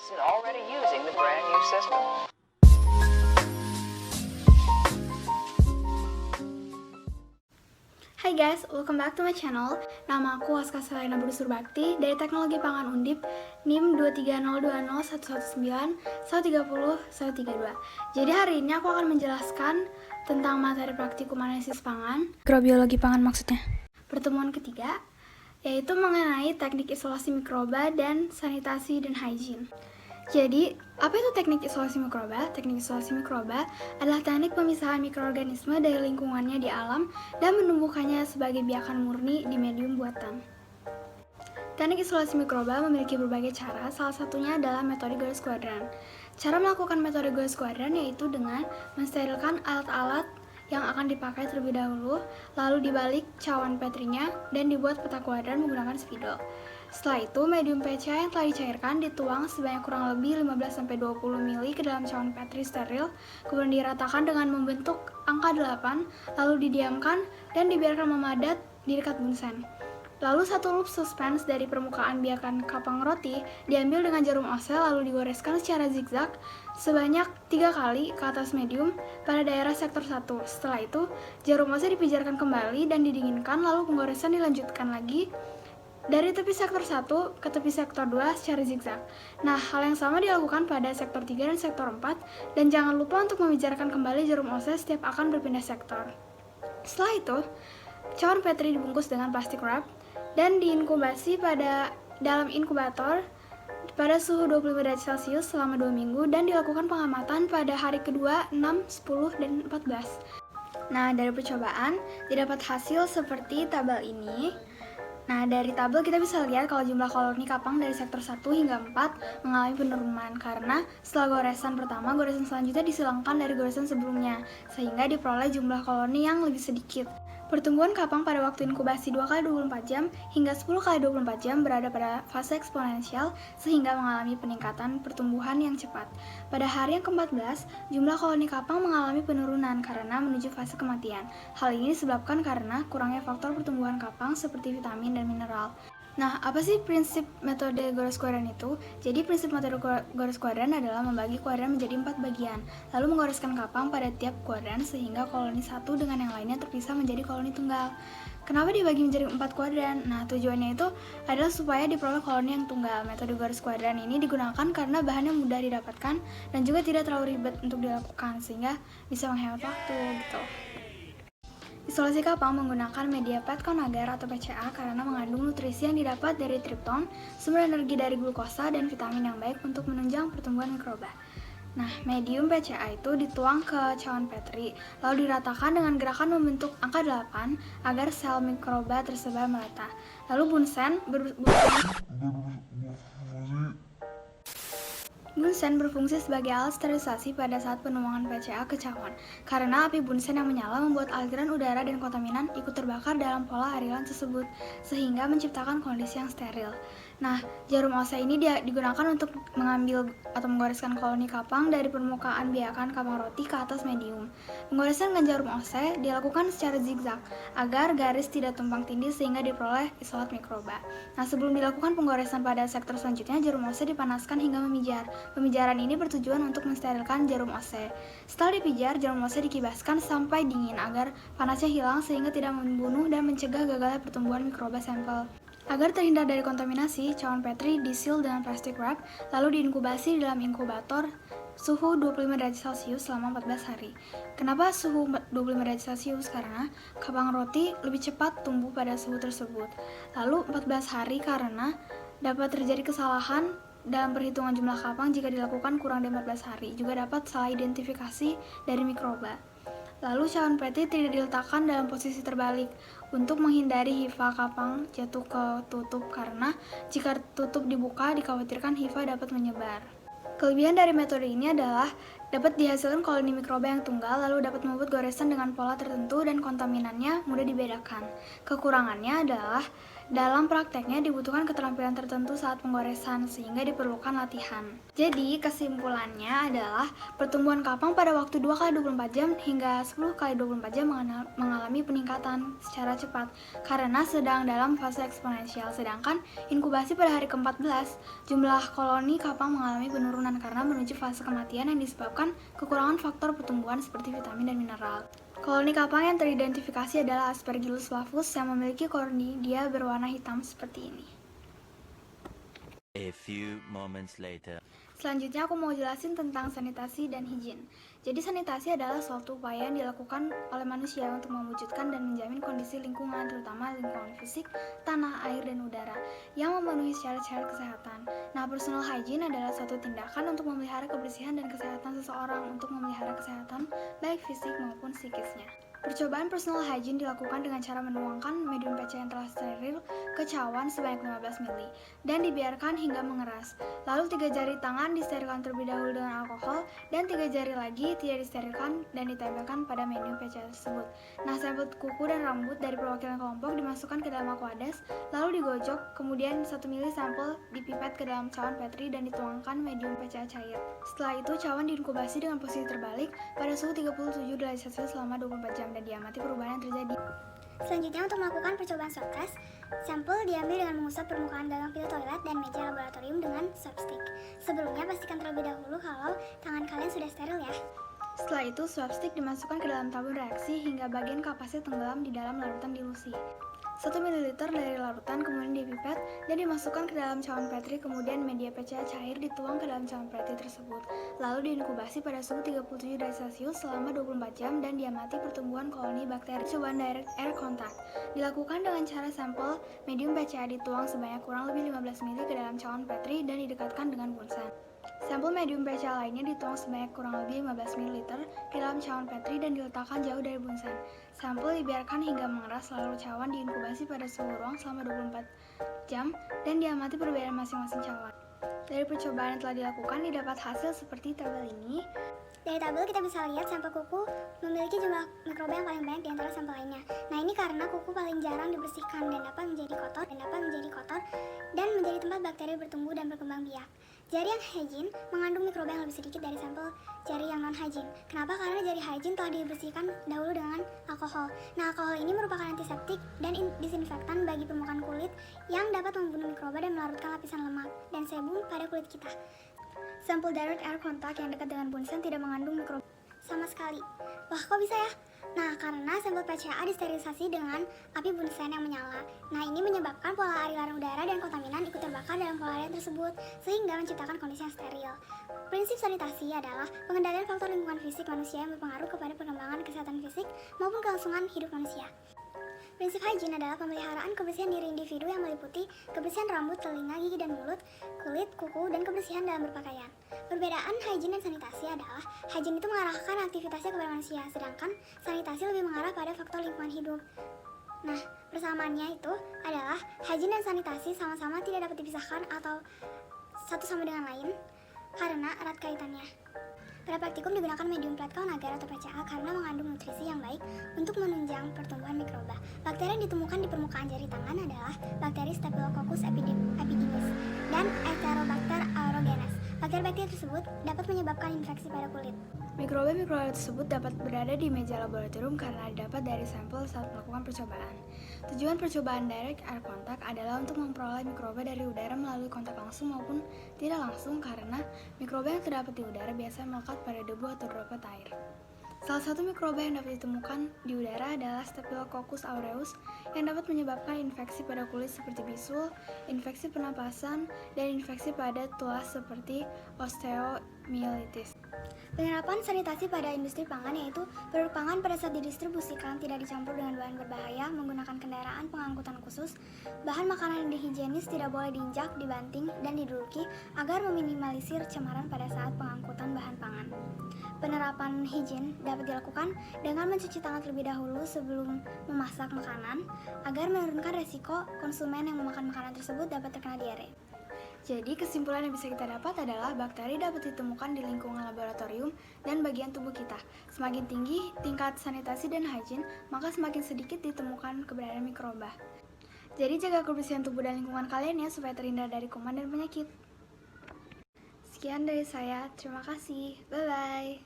and already using the brand new system. Hai guys, welcome back to my channel. Nama aku Aska Selena Brusur Bakti dari Teknologi Pangan Undip, NIM 23020111130 Jadi hari ini aku akan menjelaskan tentang materi praktikum analisis pangan, mikrobiologi pangan maksudnya. Pertemuan ketiga yaitu mengenai teknik isolasi mikroba dan sanitasi dan hygiene. Jadi, apa itu teknik isolasi mikroba? Teknik isolasi mikroba adalah teknik pemisahan mikroorganisme dari lingkungannya di alam dan menumbuhkannya sebagai biakan murni di medium buatan. Teknik isolasi mikroba memiliki berbagai cara, salah satunya adalah metode garis kuadran. Cara melakukan metode garis kuadran yaitu dengan mensterilkan alat-alat yang akan dipakai terlebih dahulu, lalu dibalik cawan petrinya dan dibuat peta kuadran menggunakan spidol. Setelah itu, medium PCA yang telah dicairkan dituang sebanyak kurang lebih 15-20 ml ke dalam cawan petri steril, kemudian diratakan dengan membentuk angka 8, lalu didiamkan dan dibiarkan memadat di dekat bunsen. Lalu satu loop suspens dari permukaan biakan kapang roti diambil dengan jarum osel lalu digoreskan secara zigzag sebanyak 3 kali ke atas medium pada daerah sektor 1. Setelah itu, jarum osel dipijarkan kembali dan didinginkan lalu penggoresan dilanjutkan lagi dari tepi sektor 1 ke tepi sektor 2 secara zigzag. Nah, hal yang sama dilakukan pada sektor 3 dan sektor 4 dan jangan lupa untuk memijarkan kembali jarum osel setiap akan berpindah sektor. Setelah itu, cawan petri dibungkus dengan plastik wrap dan diinkubasi dalam inkubator pada suhu 25 derajat Celcius selama 2 minggu dan dilakukan pengamatan pada hari kedua, 6, 10, dan 14. Nah, dari percobaan didapat hasil seperti tabel ini. Nah, dari tabel kita bisa lihat kalau jumlah koloni kapang dari sektor 1 hingga 4 mengalami penurunan karena setelah goresan pertama, goresan selanjutnya disilangkan dari goresan sebelumnya sehingga diperoleh jumlah koloni yang lebih sedikit. Pertumbuhan kapang pada waktu inkubasi 2 kali 24 jam hingga 10 kali 24 jam berada pada fase eksponensial sehingga mengalami peningkatan pertumbuhan yang cepat. Pada hari yang ke-14, jumlah koloni kapang mengalami penurunan karena menuju fase kematian. Hal ini disebabkan karena kurangnya faktor pertumbuhan kapang seperti vitamin dan mineral. Nah, apa sih prinsip metode garis kuadran itu? Jadi, prinsip metode garis kuadran adalah membagi kuadran menjadi 4 bagian, lalu menggoreskan kapang pada tiap kuadran sehingga koloni satu dengan yang lainnya terpisah menjadi koloni tunggal. Kenapa dibagi menjadi 4 kuadran? Nah, tujuannya itu adalah supaya diperoleh koloni yang tunggal. Metode garis kuadran ini digunakan karena bahannya mudah didapatkan dan juga tidak terlalu ribet untuk dilakukan, sehingga bisa menghemat waktu gitu. Isolasi kapang menggunakan media PET Conagar atau PCA karena mengandung nutrisi yang didapat dari tripton, sumber energi dari glukosa, dan vitamin yang baik untuk menunjang pertumbuhan mikroba. Nah, medium PCA itu dituang ke cawan petri, lalu diratakan dengan gerakan membentuk angka 8 agar sel mikroba tersebar merata. Lalu bunsen berfungsi sebagai alat sterilisasi pada saat penuangan PCA ke cawan. Karena api bunsen yang menyala membuat aliran udara dan kontaminan ikut terbakar dalam pola aliran tersebut, sehingga menciptakan kondisi yang steril. Nah, jarum OC ini digunakan untuk mengambil atau menggoreskan koloni kapang dari permukaan biakan kapang roti ke atas medium. Penggoresan dengan jarum OC dilakukan secara zigzag agar garis tidak tumpang tindih sehingga diperoleh isolat mikroba. Nah, sebelum dilakukan penggoresan pada sektor selanjutnya, jarum OC dipanaskan hingga memijar. Pemijaran ini bertujuan untuk mensterilkan jarum OC. Setelah dipijar, jarum OC dikibaskan sampai dingin agar panasnya hilang sehingga tidak membunuh dan mencegah gagalnya pertumbuhan mikroba sampel. Agar terhindar dari kontaminasi, cawan petri diseal dengan plastik wrap lalu diinkubasi di dalam inkubator suhu 25 derajat Celcius selama 14 hari. Kenapa suhu 25 derajat Celcius? Karena kapang roti lebih cepat tumbuh pada suhu tersebut. Lalu 14 hari karena dapat terjadi kesalahan dalam perhitungan jumlah kapang jika dilakukan kurang dari 14 hari. Juga dapat salah identifikasi dari mikroba. Lalu cawan petri tidak diletakkan dalam posisi terbalik untuk menghindari hifa kapang jatuh ke tutup karena jika tutup dibuka dikhawatirkan hifa dapat menyebar. Kelebihan dari metode ini adalah dapat dihasilkan koloni mikroba yang tunggal lalu dapat membuat goresan dengan pola tertentu dan kontaminannya mudah dibedakan. Kekurangannya adalah Dalam prakteknya dibutuhkan keterampilan tertentu saat penggoresan sehingga diperlukan latihan. Jadi kesimpulannya adalah pertumbuhan kapang pada waktu 2 kali 24 jam hingga 10 kali 24 jam mengalami peningkatan secara cepat karena sedang dalam fase eksponensial. Sedangkan inkubasi pada hari ke-14 jumlah koloni kapang mengalami penurunan karena menuju fase kematian yang disebabkan kekurangan faktor pertumbuhan seperti vitamin dan mineral. Koloni kapang yang teridentifikasi adalah Aspergillus flavus yang memiliki kornidia berwarna hitam seperti ini. A few moments later. Selanjutnya aku mau jelasin tentang sanitasi dan higien. Jadi sanitasi adalah suatu upaya yang dilakukan oleh manusia untuk mewujudkan dan menjamin kondisi lingkungan, terutama lingkungan fisik, tanah, air, dan udara, yang memenuhi syarat-syarat kesehatan. Nah, personal hygiene adalah suatu tindakan untuk memelihara kebersihan dan kesehatan seseorang untuk memelihara kesehatan baik fisik maupun psikisnya. Percobaan personal hygiene dilakukan dengan cara menuangkan medium PC yang telah steril ke cawan sebanyak 15 ml dan dibiarkan hingga mengeras. Lalu 3 jari tangan disterilkan terlebih dahulu dengan alkohol dan 3 jari lagi tidak disterilkan dan ditempelkan pada medium PC tersebut. Nah, sampel kuku dan rambut dari perwakilan kelompok dimasukkan ke dalam aqueduct, lalu digojok, kemudian 1 ml sampel dipipet ke dalam cawan Petri dan dituangkan medium PCA cair. Setelah itu, cawan diinkubasi dengan posisi terbalik pada suhu 37 derajat Celcius selama 24 jam dan diamati perubahan yang terjadi. Selanjutnya, untuk melakukan percobaan swab test, sampel diambil dengan mengusap permukaan gagang pintu toilet dan meja laboratorium dengan swab stick. Sebelumnya, pastikan terlebih dahulu kalau tangan kalian sudah steril ya. Setelah itu, swab stick dimasukkan ke dalam tabung reaksi hingga bagian kapasnya tenggelam di dalam larutan dilusi. 1 ml dari larutan kemudian dipipet dan dimasukkan ke dalam cawan Petri, kemudian media PCA cair dituang ke dalam cawan Petri tersebut. Lalu diinkubasi pada suhu 37 derajat Celcius selama 24 jam dan diamati pertumbuhan koloni bakteri. Percobaan direct air contact dilakukan dengan cara sampel medium PCA dituang sebanyak kurang lebih 15 ml ke dalam cawan Petri dan didekatkan dengan bunsen. Sampel medium PCA lainnya dituang sebanyak kurang lebih 15 ml ke dalam cawan Petri dan diletakkan jauh dari bunsen. Sampel dibiarkan hingga mengeras, lalu cawan diinkubasi pada suhu ruang selama 24 jam dan diamati perbedaan masing-masing cawan. Dari percobaan yang telah dilakukan didapat hasil seperti tabel ini. Dari tabel kita bisa lihat sampel kuku memiliki jumlah mikroba yang paling banyak di antara sampel lainnya. Nah, ini karena kuku paling jarang dibersihkan dan dapat menjadi kotor dan menjadi tempat bakteri bertumbuh dan berkembang biak. Jari yang hygiene mengandung mikroba yang lebih sedikit dari sampel jari yang non-hygiene. Kenapa? Karena jari hygiene telah dibersihkan dahulu dengan alkohol. Nah, alkohol ini merupakan antiseptik dan disinfektan bagi permukaan kulit yang dapat membunuh mikroba dan melarutkan lapisan lemak dan sebum pada kulit kita. Sampel direct air contact yang dekat dengan bunsen tidak mengandung mikroba sama sekali. Wah, kok bisa ya? Nah, karena sampel PCA disterilisasi dengan api bunsen yang menyala. Nah, ini menyebabkan pola aliran udara dan kontaminan ikut terbakar dalam pola aliran tersebut, sehingga menciptakan kondisi yang steril. Prinsip sanitasi adalah pengendalian faktor lingkungan fisik manusia yang berpengaruh kepada perkembangan kesehatan fisik maupun kelangsungan hidup manusia. Prinsip hygiene adalah pemeliharaan kebersihan diri individu yang meliputi kebersihan rambut, telinga, gigi dan mulut, kulit, kuku, dan kebersihan dalam berpakaian. Perbedaan hygiene dan sanitasi adalah hygiene itu mengarahkan aktivitasnya kepada manusia, sedangkan sanitasi lebih mengarah pada faktor lingkungan hidup. Nah, persamaannya itu adalah hygiene dan sanitasi sama-sama tidak dapat dipisahkan atau satu sama dengan lain karena erat kaitannya. Pada praktikum digunakan medium platform agar atau PCA karena mengandung nutrisi yang baik untuk menunjang pertumbuhan mikroba. Bakteri yang ditemukan di permukaan jari tangan adalah bakteri Staphylococcus epidermidis dan Enterobacter aerogenes. Bakteri-bakteri tersebut dapat menyebabkan infeksi pada kulit. Mikroba-mikroba tersebut dapat berada di meja laboratorium karena didapat dari sampel saat melakukan percobaan. Tujuan percobaan direct air contact adalah untuk memperoleh mikroba dari udara melalui kontak langsung maupun tidak langsung karena mikroba yang terdapat di udara biasanya melekat pada debu atau droplet air. Salah satu mikroba yang dapat ditemukan di udara adalah Staphylococcus aureus yang dapat menyebabkan infeksi pada kulit seperti bisul, infeksi pernapasan, dan infeksi pada tulas seperti osteomyelitis. Penerapan sanitasi pada industri pangan yaitu produk pangan pada saat didistribusikan tidak dicampur dengan bahan berbahaya, menggunakan kendaraan pengangkutan khusus, bahan makanan yang higienis tidak boleh diinjak, dibanting, dan diduduki agar meminimalisir cemaran pada saat pengangkutan bahan pangan. Penerapan higien dapat dilakukan dengan mencuci tangan terlebih dahulu sebelum memasak makanan agar menurunkan resiko konsumen yang memakan makanan tersebut dapat terkena diare. Jadi kesimpulan yang bisa kita dapat adalah bakteri dapat ditemukan di lingkungan laboratorium dan bagian tubuh kita. Semakin tinggi tingkat sanitasi dan hygiene, maka semakin sedikit ditemukan keberadaan mikroba. Jadi jaga kebersihan tubuh dan lingkungan kalian ya supaya terhindar dari kuman dan penyakit. Sekian dari saya, terima kasih. Bye-bye.